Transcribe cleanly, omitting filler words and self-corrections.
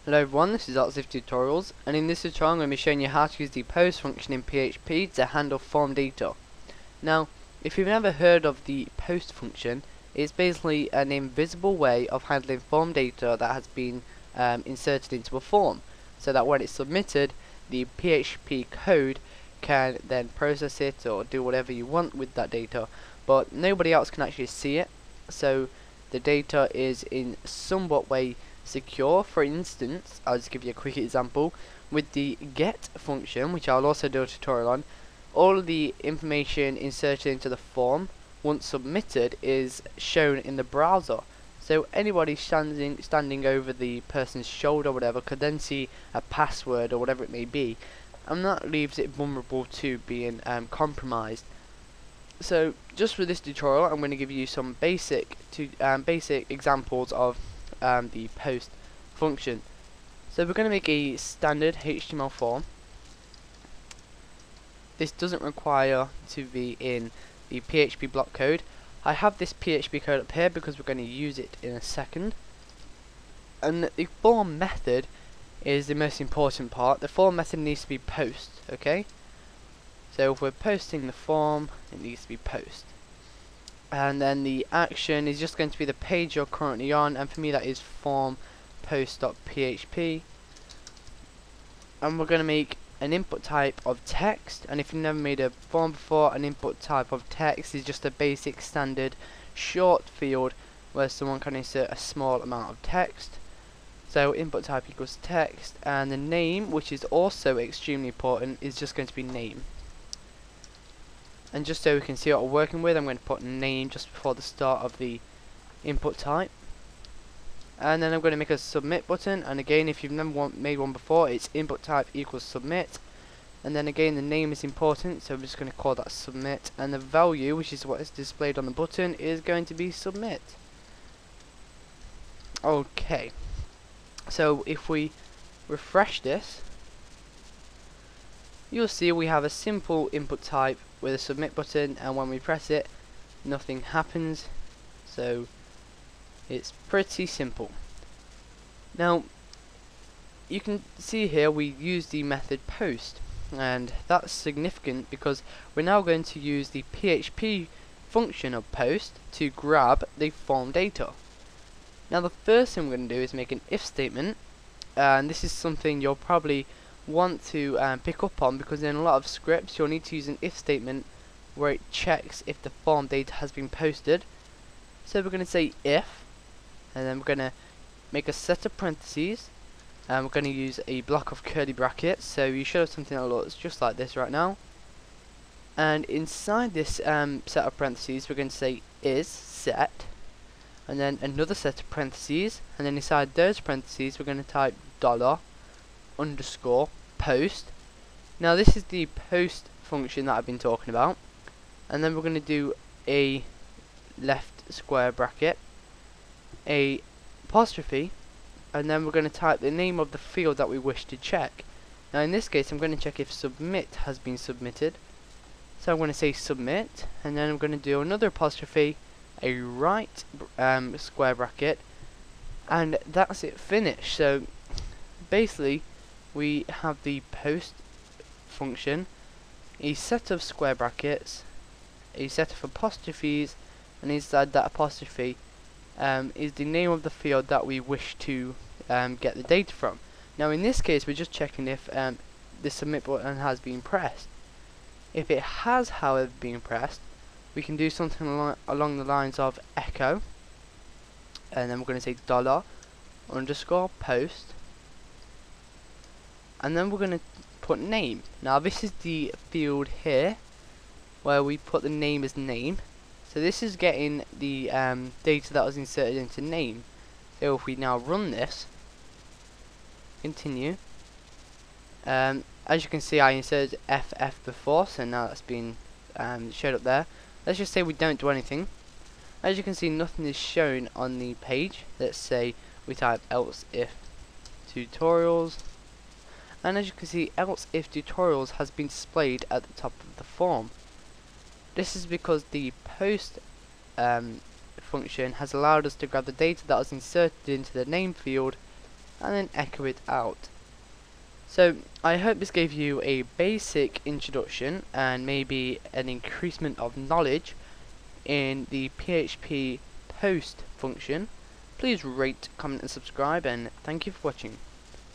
Hello everyone, this is Lots of Tutorials, and in this tutorial I'm going to be showing you how to use the post function in PHP to handle form data. Now, if you've never heard of the post function, it's basically an invisible way of handling form data that has been inserted into a form, so that when it's submitted, the PHP code can then process it or do whatever you want with that data, but nobody else can actually see it, so the data is in somewhat way secure. For instance, I'll just give you a quick example with the get function, which I'll also do a tutorial on. All of the information inserted into the form once submitted is shown in the browser, so anybody standing over the person's shoulder or whatever could then see a password or whatever it may be, and that leaves it vulnerable to being compromised. So just for this tutorial I'm going to give you some basic examples of the post function. So we're going to make a standard HTML form. This doesn't require to be in the PHP block code. I have this PHP code up here because we're going to use it in a second. And the form method is the most important part. The form method needs to be post, okay? So if we're posting the form, it needs to be post. And then the action is just going to be the page you're currently on, and for me that is form post.php. And we're going to make an input type of text, and if you've never made a form before, an input type of text is just a basic standard short field where someone can insert a small amount of text. So input type equals text, and the name, which is also extremely important, is just going to be name. And just so we can see what we're working with, I'm going to put name just before the start of the input type. And then I'm going to make a submit button, and again, if you've never made one before, it's input type equals submit. And then again, the name is important, so I'm just going to call that submit, and the value, which is what is displayed on the button, is going to be submit. Okay, so if we refresh this, you'll see we have a simple input type with a submit button, and when we press it, nothing happens. So it's pretty simple. Now you can see here we use the method post, and that's significant because we're now going to use the PHP function of post to grab the form data. Now the first thing we're going to do is make an if statement, and this is something you'll probably want to pick up on, because in a lot of scripts you'll need to use an if statement where it checks if the form data has been posted. So we're going to say if, and then we're going to make a set of parentheses, and we're going to use a block of curly brackets, so you should have something that looks just like this right now. And inside this set of parentheses we're going to say is set, and then another set of parentheses, and then inside those parentheses we're going to type $_ post. Now this is the post function that I've been talking about, and then we're going to do a left square bracket, a apostrophe, and then we're going to type the name of the field that we wish to check. Now in this case I'm going to check if submit has been submitted, so I'm going to say submit, and then I'm going to do another apostrophe, a right square bracket, and that's it, finished. So basically we have the post function, a set of square brackets, a set of apostrophes, and inside that apostrophe is the name of the field that we wish to get the data from. Now in this case we're just checking if the submit button has been pressed. If it has, however, been pressed, we can do something along the lines of echo, and then we're going to say $_ post, and then we're going to put name. Now this is the field here where we put the name as name, so this is getting the data that was inserted into name. So if we now run this, continue, as you can see I inserted FF before, so now that's been showed up there. Let's just say we don't do anything. As you can see, nothing is shown on the page. Let's say we type else if tutorials, and as you can see, else if tutorials has been displayed at the top of the form. This is because the post function has allowed us to grab the data that was inserted into the name field and then echo it out. So I hope this gave you a basic introduction and maybe an increasement of knowledge in the PHP Post function. Please rate, comment and subscribe, and thank you for watching.